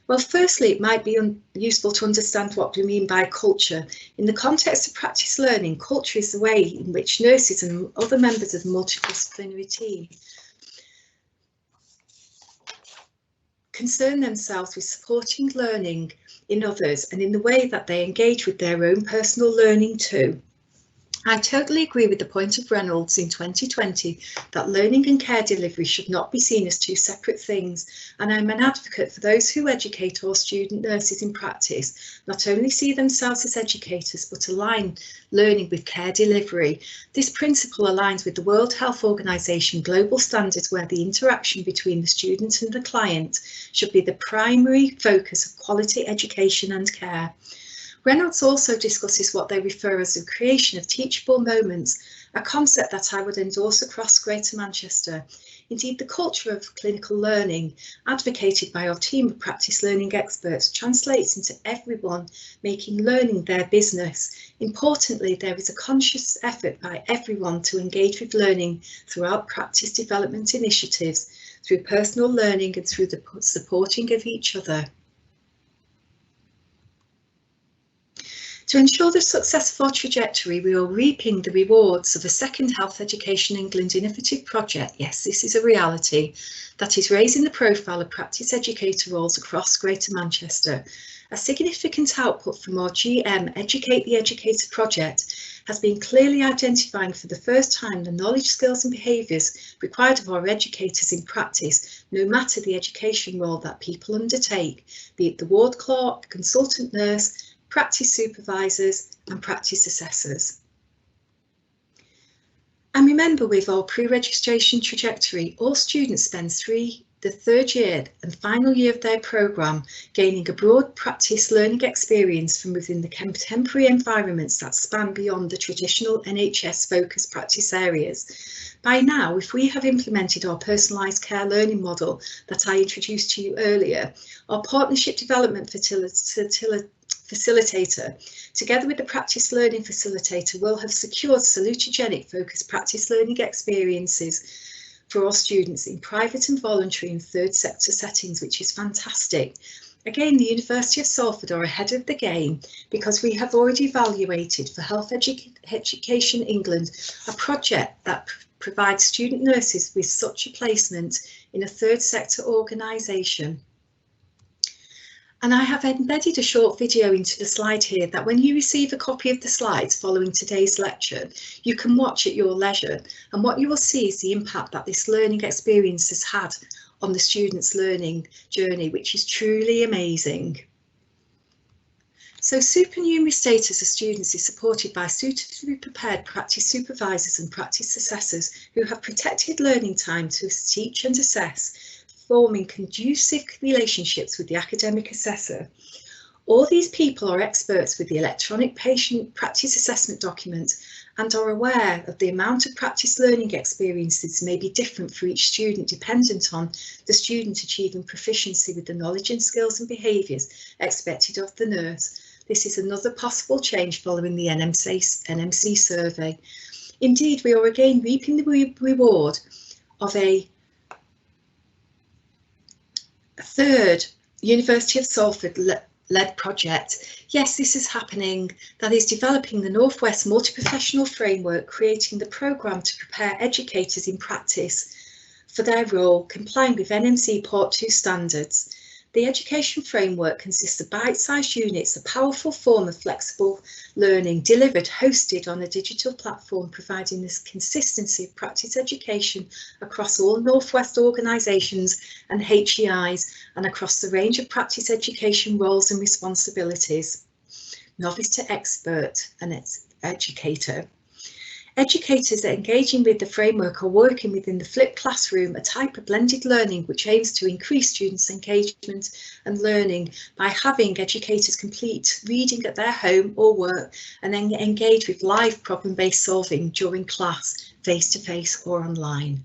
Well, firstly, it might be useful to understand what we mean by culture. In the context of practice learning, culture is the way in which nurses and other members of the multidisciplinary team concern themselves with supporting learning in others and in the way that they engage with their own personal learning too. I totally agree with the point of Reynolds in 2020 that learning and care delivery should not be seen as two separate things, and I'm an advocate for those who educate or student nurses in practice not only see themselves as educators but align learning with care delivery. This principle aligns with the World Health Organization global standards where the interaction between the student and the client should be the primary focus of quality education and care. Reynolds also discusses what they refer as the creation of teachable moments, a concept that I would endorse across Greater Manchester. Indeed, the culture of clinical learning, advocated by our team of practice learning experts, translates into everyone making learning their business. Importantly, there is a conscious effort by everyone to engage with learning throughout practice development initiatives, through personal learning and through the supporting of each other. To ensure the success of our trajectory, we are reaping the rewards of a second Health Education England innovative project. Yes, this is a reality that is raising the profile of practice educator roles across Greater Manchester. A significant output from our GM Educate the Educator project has been clearly identifying for the first time the knowledge, skills and behaviours required of our educators in practice, no matter the education role that people undertake, be it the ward clerk, consultant nurse, practice supervisors and practice assessors. And remember, with our pre-registration trajectory, all students spend the third year and final year of their programme gaining a broad practice learning experience from within the contemporary environments that span beyond the traditional NHS focused practice areas. By now, if we have implemented our personalised care learning model that I introduced to you earlier, our partnership development facilitator, together with the practice learning facilitator, will have secured salutogenic focused practice learning experiences for our students in private and voluntary and third sector settings, which is fantastic. Again, the University of Salford are ahead of the game because we have already evaluated for Health Education England a project that provides student nurses with such a placement in a third sector organisation. And I have embedded a short video into the slide here that when you receive a copy of the slides following today's lecture, you can watch at your leisure. And what you will see is the impact that this learning experience has had on the students' learning journey, which is truly amazing. So supernumerary status of students is supported by suitably prepared practice supervisors and practice assessors who have protected learning time to teach and assess, forming conducive relationships with the academic assessor. All these people are experts with the electronic patient practice assessment document and are aware of the amount of practice learning experiences may be different for each student, dependent on the student achieving proficiency with the knowledge and skills and behaviours expected of the nurse. This is another possible change following the NMC survey. Indeed, we are again reaping the reward of a third University of Salford led project. Yes, this is happening. That is developing the Northwest Multi-Professional Framework, creating the programme to prepare educators in practice for their role, complying with NMC Part 2 standards. The education framework consists of bite-sized units, a powerful form of flexible learning delivered, hosted on a digital platform, providing this consistency of practice education across all Northwest organisations and HEIs and across the range of practice education roles and responsibilities. Novice to expert and educator. Educators that engaging with the framework are working within the flipped classroom, a type of blended learning which aims to increase students' engagement and learning by having educators complete reading at their home or work and then engage with live problem-based solving during class, face-to-face or online.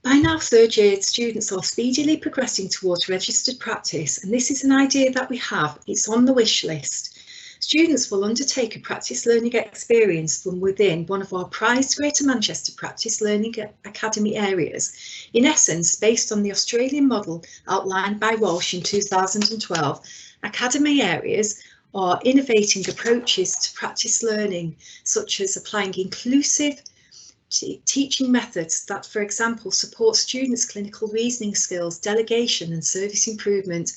By now, third year students are speedily progressing towards registered practice, and this is an idea that we have. It's on the wish list. Students will undertake a practice learning experience from within one of our prized Greater Manchester Practice Learning Academy areas, in essence based on the Australian model outlined by Walsh in 2012. Academy areas are innovating approaches to practice learning, such as applying inclusive teaching methods that, for example, support students' clinical reasoning skills, delegation and service improvement.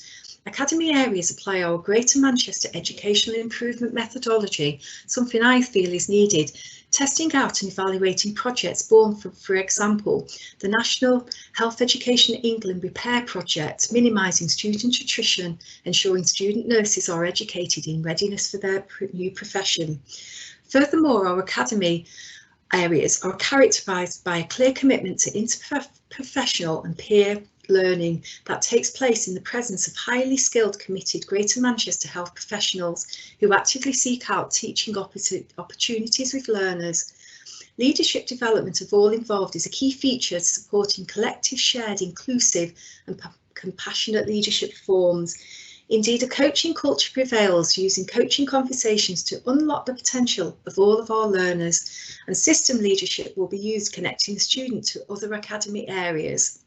Academy areas apply our Greater Manchester educational improvement methodology, something I feel is needed, testing out and evaluating projects born from, for example, the National Health Education England Repair Project, minimising student attrition, ensuring student nurses are educated in readiness for their new profession. Furthermore, our academy areas are characterised by a clear commitment to interprofessional and peer learning that takes place in the presence of highly skilled, committed Greater Manchester health professionals who actively seek out teaching opportunities with learners. Leadership development of all involved is a key feature supporting collective, shared, inclusive and compassionate leadership forms. Indeed, a coaching culture prevails, using coaching conversations to unlock the potential of all of our learners, and system leadership will be used connecting the student to other academy areas.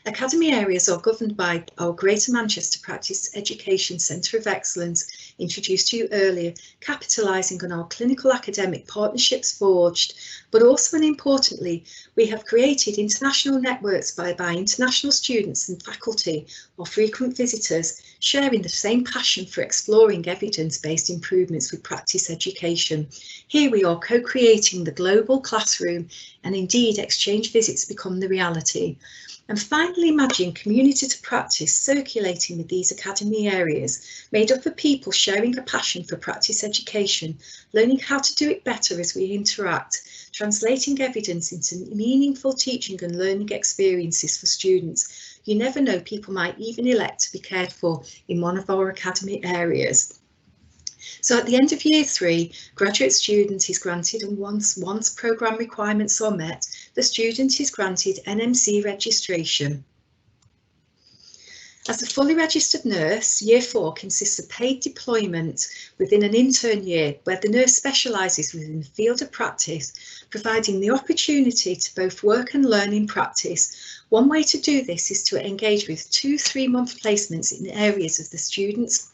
Academy areas are governed by our Greater Manchester Practice Education Centre of Excellence, introduced to you earlier, capitalising on our clinical academic partnerships forged, but also and importantly, we have created international networks whereby international students and faculty or frequent visitors sharing the same passion for exploring evidence-based improvements with practice education. Here we are co-creating the global classroom, and indeed exchange visits become the reality. And finally, imagine community to practice circulating with these academy areas, made up of people sharing a passion for practice education, learning how to do it better as we interact, translating evidence into meaningful teaching and learning experiences for students. You never know, people might even elect to be cared for in one of our academy areas. So at the end of year 3, graduate student is granted, and once programme requirements are met, the student is granted NMC registration. As a fully registered nurse, year 4 consists of paid deployment within an intern year where the nurse specialises within the field of practice, providing the opportunity to both work and learn in practice. One way to do this is to engage with 2 3-month placements in areas of the student's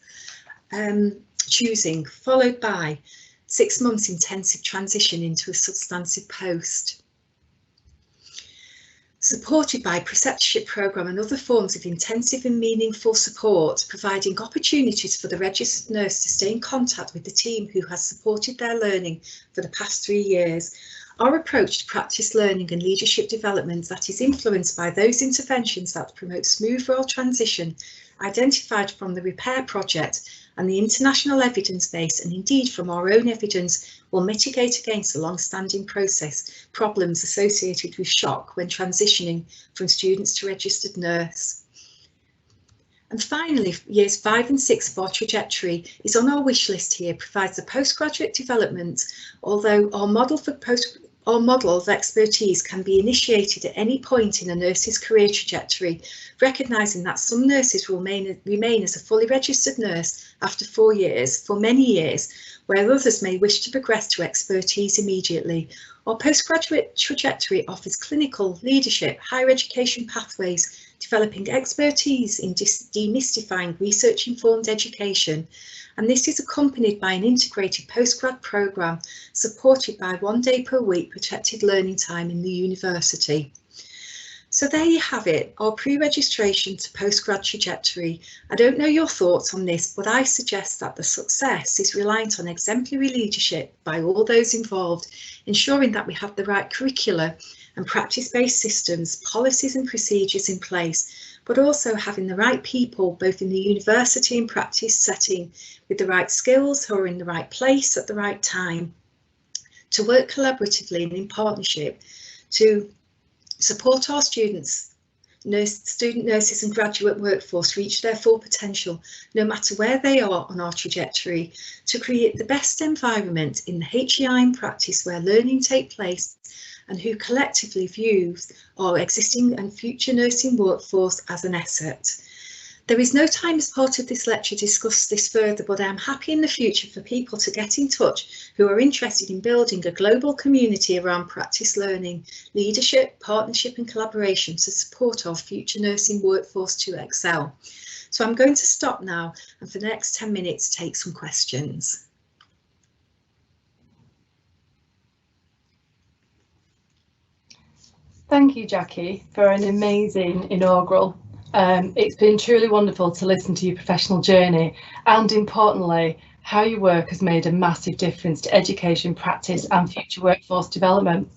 choosing, followed by 6 months intensive transition into a substantive post. Supported by a preceptorship programme and other forms of intensive and meaningful support, providing opportunities for the registered nurse to stay in contact with the team who has supported their learning for the past 3 years. Our approach to practice learning and leadership development that is influenced by those interventions that promote smooth role transition identified from the repair project and the international evidence base, and indeed from our own evidence, will mitigate against the long-standing problems associated with shock when transitioning from students to registered nurse. And finally, years 5 and 6 of our trajectory is on our wish list here, provides the postgraduate development, although our model of expertise can be initiated at any point in a nurse's career trajectory, recognising that some nurses will remain as a fully registered nurse after 4 years, for many years, where others may wish to progress to expertise immediately. Our postgraduate trajectory offers clinical, leadership, higher education pathways developing expertise in demystifying research-informed education, and this is accompanied by an integrated postgrad programme supported by 1 day per week protected learning time in the university. So there you have it, our pre-registration to postgrad trajectory. I don't know your thoughts on this, but I suggest that the success is reliant on exemplary leadership by all those involved, ensuring that we have the right curricula and practice-based systems, policies and procedures in place, but also having the right people, both in the university and practice setting, with the right skills who are in the right place at the right time, to work collaboratively and in partnership to support our students, student nurses and graduate workforce reach their full potential, no matter where they are on our trajectory, to create the best environment in the HEI in practice where learning takes place, and who collectively views our existing and future nursing workforce as an asset. There is no time as part of this lecture to discuss this further, but I am happy in the future for people to get in touch who are interested in building a global community around practice learning, leadership, partnership and collaboration to support our future nursing workforce to excel. So I'm going to stop now and for the next 10 minutes take some questions. Thank you, Jackie, for an amazing inaugural. It's been truly wonderful to listen to your professional journey, and importantly, how your work has made a massive difference to education, practice and future workforce development.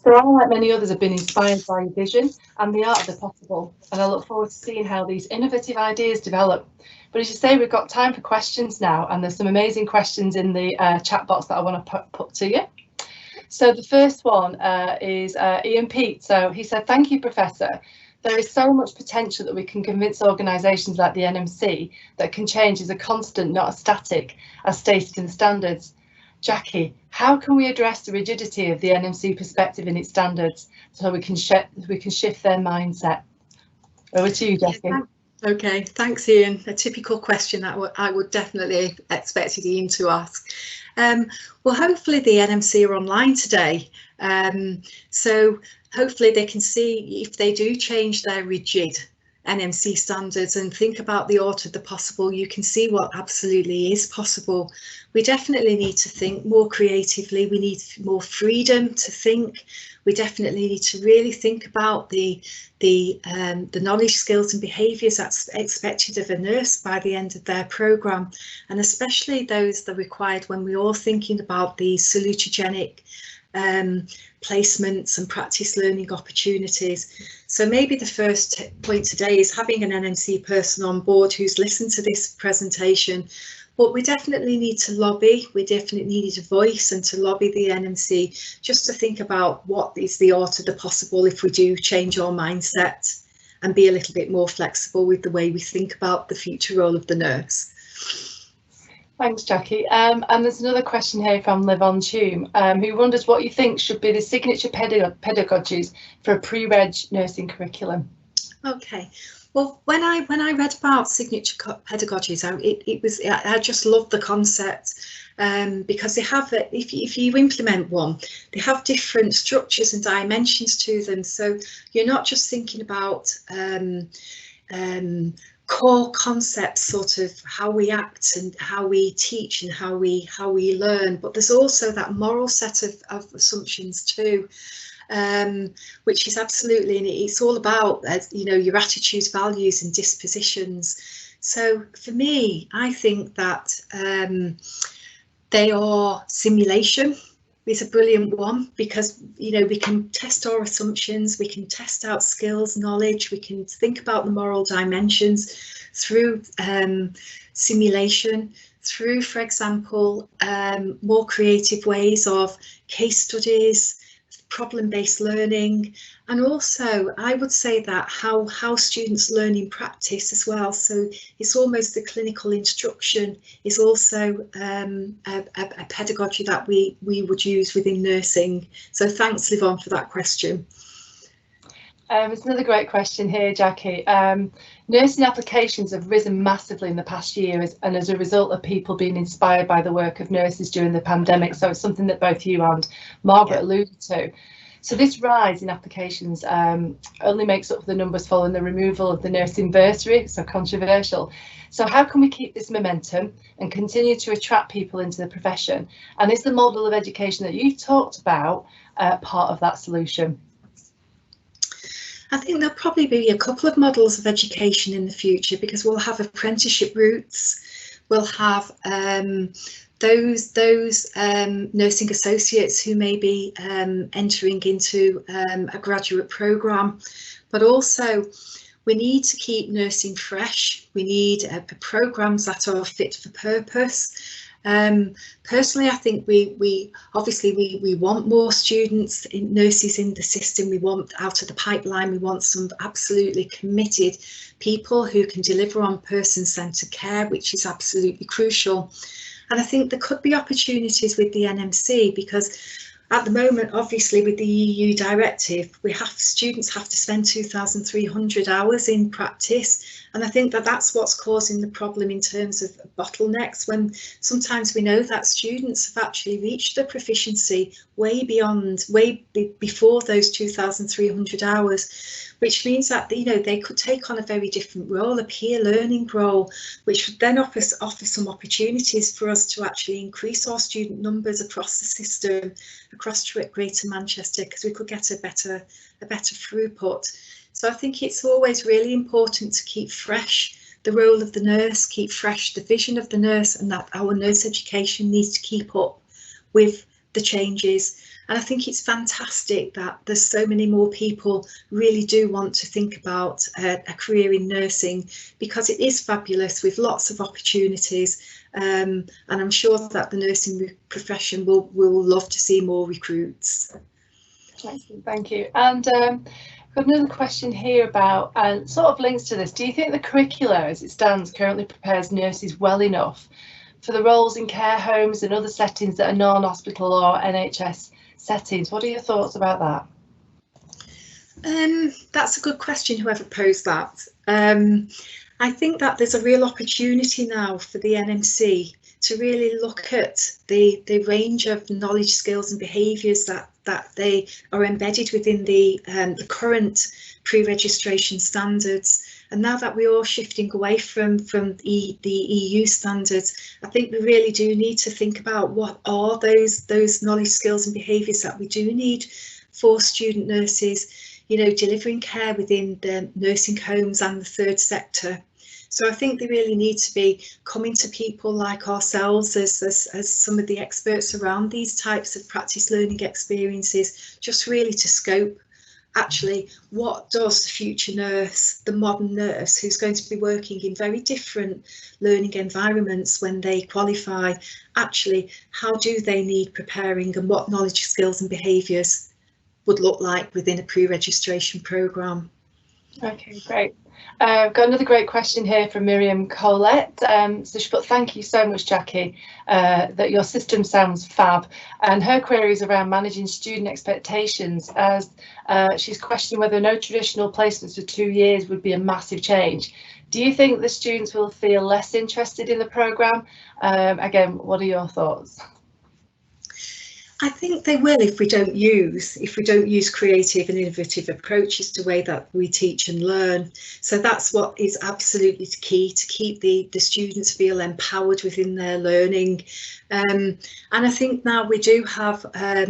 So I, like many others, have been inspired by your vision and the art of the possible, and I look forward to seeing how these innovative ideas develop. But as you say, we've got time for questions now, and there's some amazing questions in the chat box that I want to put to you. So the first one is Ian Pete. So he said, "Thank you, Professor. There is so much potential that we can convince organisations like the NMC that can change is a constant, not a static, as stated in the standards. Jackie, how can we address the rigidity of the NMC perspective in its standards so we can shift their mindset?" Over to you, Jackie. Okay, thanks, Ian. A typical question that I would definitely expected Ian to ask. Well, hopefully the NMC are online today, so hopefully they can see if they do change their rigid NMC standards and think about the art of the possible, you can see what absolutely is possible. We definitely need to think more creatively, we need more freedom to think. We definitely need to really think about the knowledge, skills and behaviours that's expected of a nurse by the end of their programme, and especially those that are required when we're all thinking about the salutogenic placements and practice learning opportunities. So maybe the first point today is having an NMC person on board who's listened to this presentation. But we definitely need to lobby, we definitely need a voice and to lobby the NMC just to think about what is the art of the possible if we do change our mindset and be a little bit more flexible with the way we think about the future role of the nurse. Thanks, Jackie. And there's another question here from Livon Hume, who wonders what you think should be the signature pedagogies for a pre-reg nursing curriculum. Okay. Well, when I read about signature pedagogies, I just loved the concept because they have, if you implement one, they have different structures and dimensions to them. So you're not just thinking about core concepts, sort of how we act and how we teach and how we learn, but there's also that moral set of assumptions too. Which is absolutely, and it's all about you know, your attitudes, values and dispositions. So for me, I think that they are simulation is a brilliant one, because you know, we can test our assumptions, we can test out skills, knowledge, we can think about the moral dimensions through simulation, through, for example, more creative ways of case studies, problem-based learning, and also I would say that how students learn in practice as well. So it's almost the clinical instruction is also a pedagogy that we would use within nursing. So thanks, Livon, for that question. There's another great question here, Jackie. Nursing applications have risen massively in the past year and as a result of people being inspired by the work of nurses during the pandemic. So it's something that both you and Margaret alluded to. So this rise in applications only makes up for the numbers following the removal of the nursing bursary, so controversial. So how can we keep this momentum and continue to attract people into the profession? And is the model of education that you've talked about part of that solution? I think there'll probably be a couple of models of education in the future, because we'll have apprenticeship routes, we'll have those nursing associates who may be entering into a graduate programme, but also we need to keep nursing fresh. We need programmes that are fit for purpose. Personally, I think we obviously want more students in nurses in the system. We want out of the pipeline, we want some absolutely committed people who can deliver on person-centred care, which is absolutely crucial. And I think there could be opportunities with the NMC, because at the moment, obviously, with the EU directive, students have to spend 2,300 hours in practice. And I think that that's what's causing the problem in terms of bottlenecks, when sometimes we know that students have actually reached their proficiency way before those 2,300 hours, which means that, you know, they could take on a very different role, a peer learning role, which would then offer some opportunities for us to actually increase our student numbers across the system, across Greater Manchester, because we could get a better throughput. So I think it's always really important to keep fresh the role of the nurse, keep fresh the vision of the nurse, and that our nurse education needs to keep up with the changes. And I think it's fantastic that there's so many more people really do want to think about a career in nursing, because it is fabulous with lots of opportunities. And I'm sure that the nursing profession will love to see more recruits. Thank you. And I've got another question here about, and sort of links to this. Do you think the curricula as it stands currently prepares nurses well enough for the roles in care homes and other settings that are non-hospital or NHS settings? What are your thoughts about that? That's a good question, whoever posed that. I think that there's a real opportunity now for the NMC to really look at the range of knowledge, skills and behaviours that they are embedded within the current pre-registration standards. And now that we're all shifting away from the EU standards, I think we really do need to think about what are those knowledge, skills and behaviours that we do need for student nurses, you know, delivering care within the nursing homes and the third sector. So I think they really need to be coming to people like ourselves as some of the experts around these types of practice learning experiences, just really to scope actually what does the future nurse, the modern nurse who's going to be working in very different learning environments when they qualify, actually how do they need preparing, and what knowledge, skills and behaviours would look like within a pre-registration programme. Okay, great. I've got another great question here from Miriam Colette. So she put, thank you so much, Jackie, that your system sounds fab. And her query is around managing student expectations, as she's questioning whether no traditional placements for 2 years would be a massive change. Do you think the students will feel less interested in the programme? Again, what are your thoughts? I think they will if we don't use creative and innovative approaches to the way that we teach and learn. So that's what is absolutely key, to keep the students feel empowered within their learning. And I think now we do have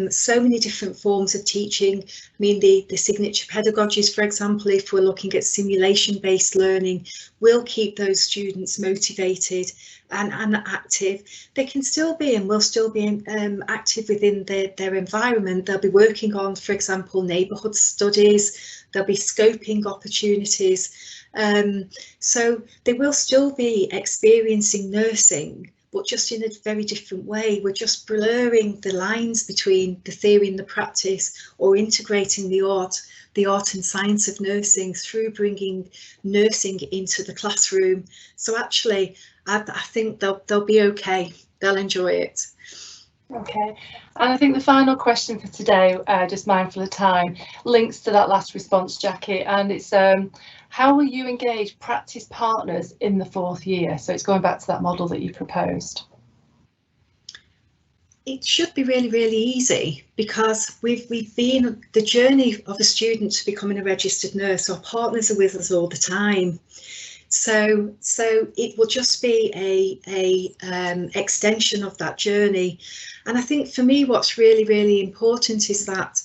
so many different forms of teaching. I mean, the signature pedagogies, for example, if we're looking at simulation-based learning, will keep those students motivated and active. They can still be and will still be active within their environment. They'll be working on, for example, neighbourhood studies, there'll be scoping opportunities. So they will still be experiencing nursing, but just in a very different way. We're just blurring the lines between the theory and the practice, or integrating the art and science of nursing through bringing nursing into the classroom. So actually, I think they'll be okay. They'll enjoy it. Okay, and I think the final question for today, just mindful of time, links to that last response, Jackie, and it's how will you engage practice partners in the 4th year? So it's going back to that model that you proposed. it should be really, really easy, because we've been the journey of a student to becoming a registered nurse. Our partners are with us all the time, so it will just be a extension of that journey. And I think for me, what's really, really important is that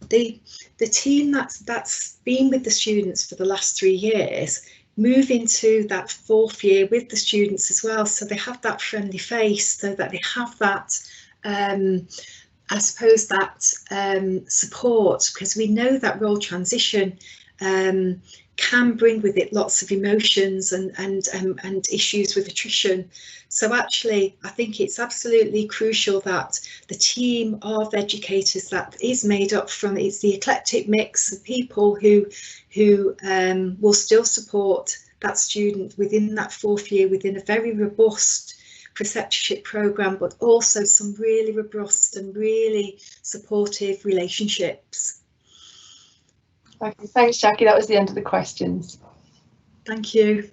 the team that's been with the students for the last 3 years move into that 4th year with the students as well, so they have that friendly face, so that they have that I suppose that support, because we know that role transition can bring with it lots of emotions and issues with attrition. So actually, I think it's absolutely crucial that the team of educators that is made up from, it's the eclectic mix of people who will still support that student within that 4th year, within a very robust preceptorship programme, but also some really robust and really supportive relationships. Okay, thanks, Jackie. That was the end of the questions. Thank you.